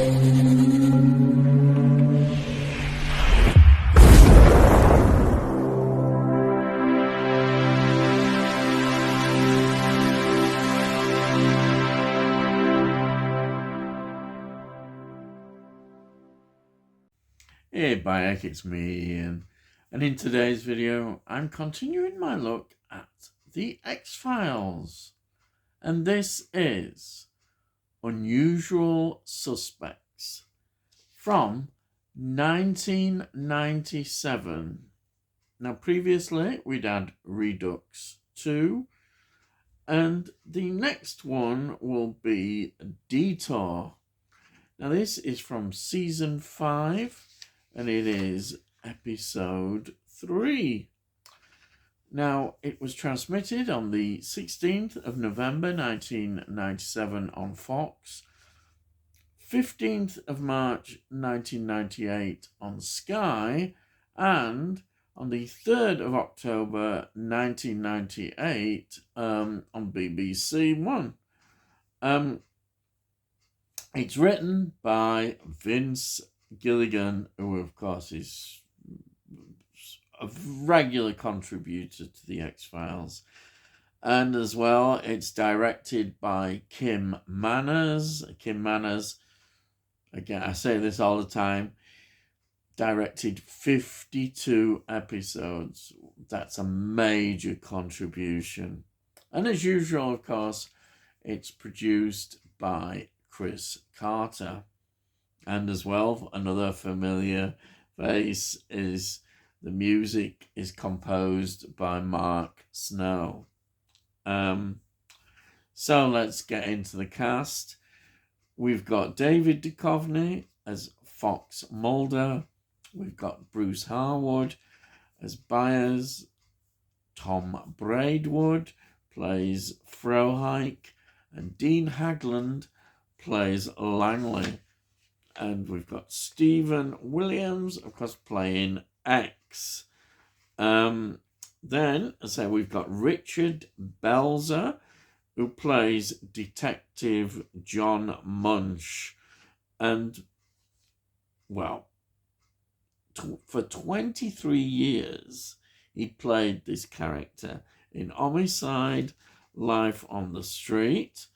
Hey Bayek, it's me Ian, and in today's video I'm continuing my look at the X-Files, and this is Unusual Suspects from 1997. Now previously we'd had Redux 2, and the next one will be Detour. Now this is from season 5, and it is episode 3. Now, it was transmitted on the 16th of November 1997 on Fox, 15th of March 1998 on Sky, and on the 3rd of October 1998 on BBC One. It's written by Vince Gilligan, who of course is a regular contributor to the X-Files, and as well it's directed by Kim Manners. Kim Manners, again I say this all the time, directed 52 episodes. That's a major contribution. And as usual, of course, it's produced by Chris Carter. And as well, another familiar face is the music is composed by Mark Snow. So let's get into the cast. We've got David Duchovny as Fox Mulder. We've got Bruce Harwood as Byers. Tom Braidwood plays Frohike. And Dean Hagland plays Langley. And we've got Stephen Williams, of course, playing X. Then, as I say, we've got Richard Belzer, who plays Detective John Munch. And, well, for 23 years, he played this character in Homicide, Life on the Street,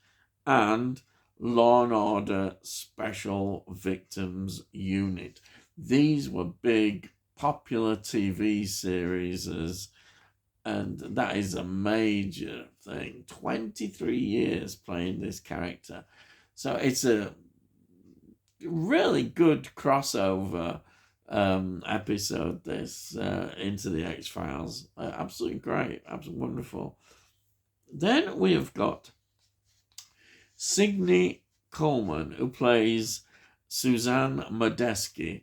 and Law and Order Special Victims Unit. These were big, popular TV series, and that is a major thing. 23 years playing this character. So it's a really good crossover episode, this, into the X-Files. Absolutely great, absolutely wonderful. Then we have got Signe Coleman, who plays Suzanne Modesky.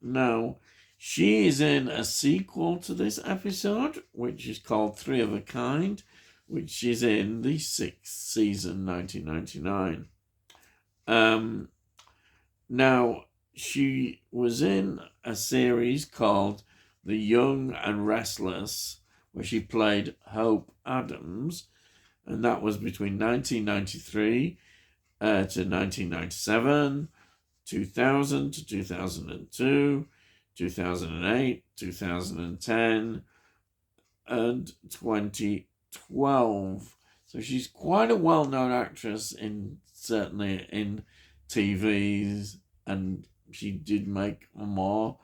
Now, she is in a sequel to this episode, which is called Three of a Kind, which is in the 6th season, 1999. Now, she was in a series called The Young and Restless, where she played Hope Adams, and that was between 1993 to 1997, 2000 to 2002, 2008, 2010, and 2012. So she's quite a well-known actress, certainly in TVs, and she did make more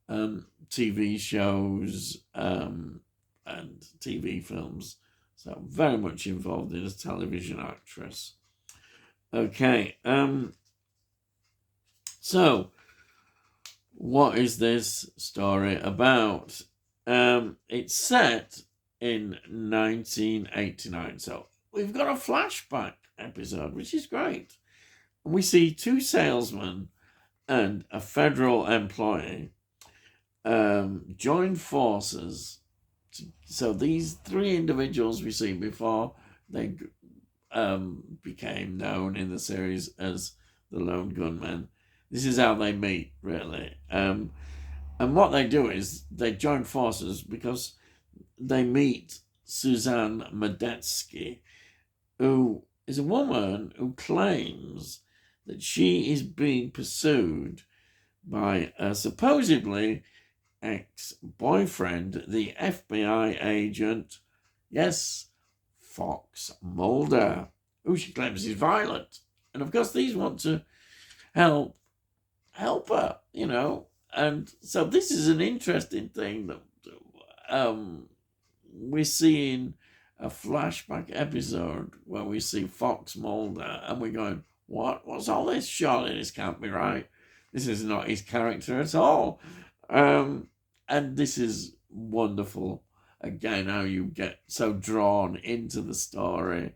TV shows and TV films. So very much involved in as a television actress. Okay, so what is this story about? It's set in 1989. So we've got a flashback episode, which is great. And we see two salesmen and a federal employee join forces. So these three individuals we see before they became known in the series as the Lone Gunmen. This is how they meet, really. And what they do is they join forces because they meet Suzanne Modesky, who is a woman who claims that she is being pursued by a supposedly ex-boyfriend, the FBI agent, yes, Fox Mulder, who she claims is violent. And of course, these want to help her, And so this is an interesting thing that we're seeing a flashback episode where we see Fox Mulder and we're going, what's all this? Surely this can't be right. This is not his character at all. And this is wonderful. Again, how you get so drawn into the story.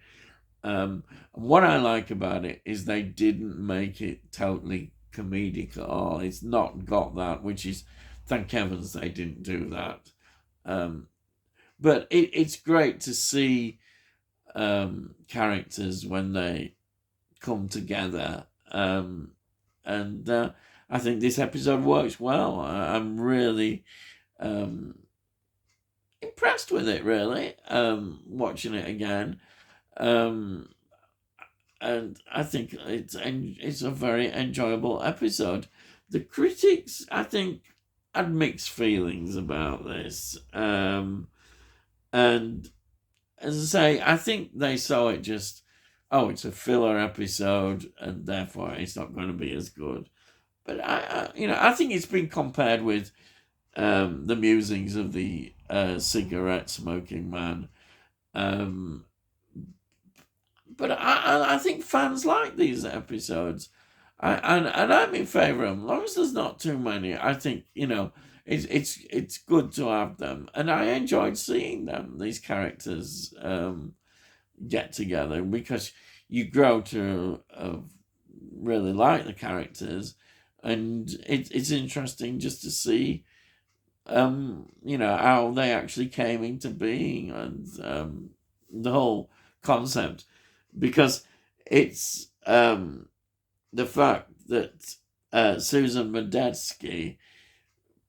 What I like about it is they didn't make it totally comedic at all. It's not got that, which is, thank heavens they didn't do that. But it's great to see characters when they come together. And I think this episode works well. I'm really impressed with it, really, watching it again. And I think it's a very enjoyable episode. The critics, I think, had mixed feelings about this. And as I say, I think they saw it just, it's a filler episode, and therefore it's not going to be as good. But I think it's been compared with the musings of the cigarette smoking man. But I think fans like these episodes, and I'm in favour of them. As long as there's not too many, I think it's good to have them, and I enjoyed seeing them. These characters get together because you grow to really like the characters, and it's interesting just to see how they actually came into being, and the whole concept. Because it's the fact that Susan Medeski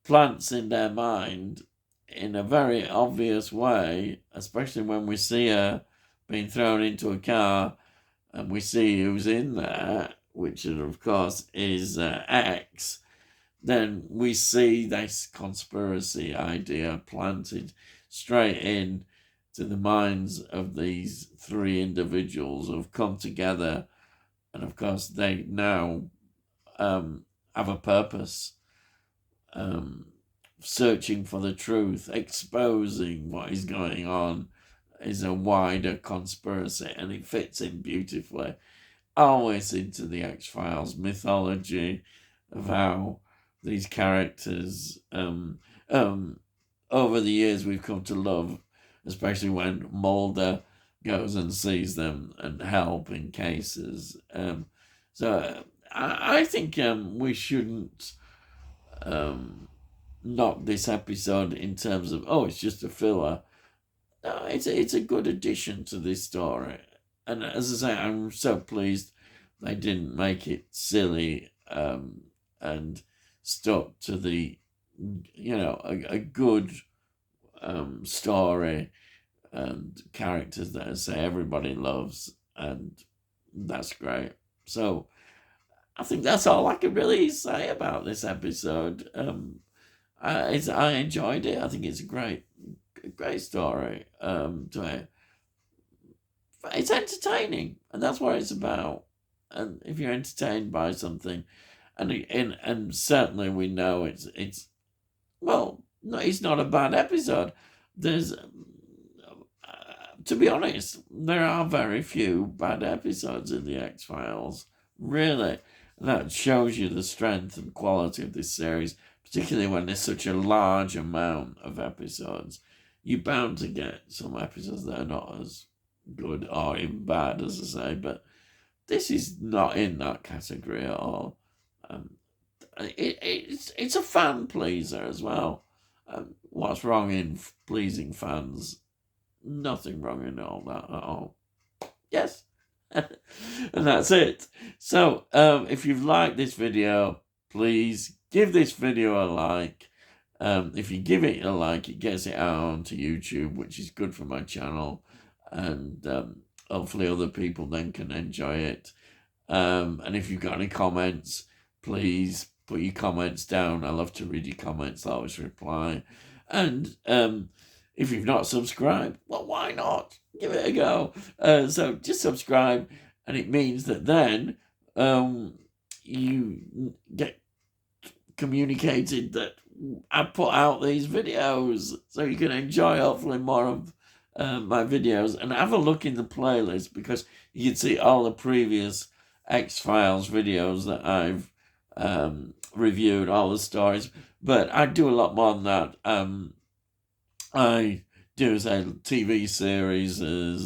plants in their mind in a very obvious way, especially when we see her being thrown into a car and we see who's in there, which of course is X, then we see this conspiracy idea planted straight in to the minds of these three individuals who've come together, and of course they now have a purpose, searching for the truth, exposing what is going on is a wider conspiracy, and it fits in beautifully, always into the X-Files mythology of how these characters over the years we've come to love, especially when Mulder goes and sees them and help in cases. So I think we shouldn't knock this episode in terms of, it's just a filler. No, it's a good addition to this story. And as I say, I'm so pleased they didn't make it silly and stuck to the, a good story and characters that I say everybody loves, and that's great. So I think that's all I can really say about this episode. I enjoyed it. I think it's a great story. It's entertaining, and that's what it's about. And if you're entertained by something, and certainly we know it's well, no, it's not a bad episode. There's, to be honest, there are very few bad episodes in the X-Files, really. And that shows you the strength and quality of this series, particularly when there's such a large amount of episodes. You're bound to get some episodes that are not as good or even bad, as I say, but this is not in that category at all. It's a fan pleaser as well. What's wrong in pleasing fans? Nothing wrong in all that at all. Yes. And that's it. So if you've liked this video, please give this video a like. If you give it a like, it gets it out onto YouTube, which is good for my channel, and hopefully other people then can enjoy it. And if you've got any comments, please put your comments down. I love to read your comments. I always reply. And if you've not subscribed, well, why not? Give it a go. So just subscribe, and it means that then you get communicated that I put out these videos, so you can enjoy hopefully more of my videos. And have a look in the playlist, because you can see all the previous X-Files videos that I've reviewed, all the stories. But I do a lot more than that. I do, say, TV series, a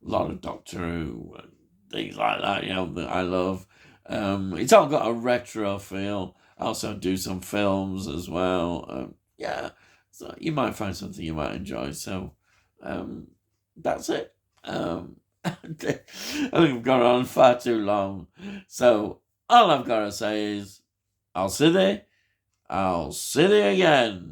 lot of Doctor Who, and things like that, that I love. It's all got a retro feel. I also do some films as well. So you might find something you might enjoy. So that's it. I think I've gone on far too long. So all I've got to say is, I'll see thee again.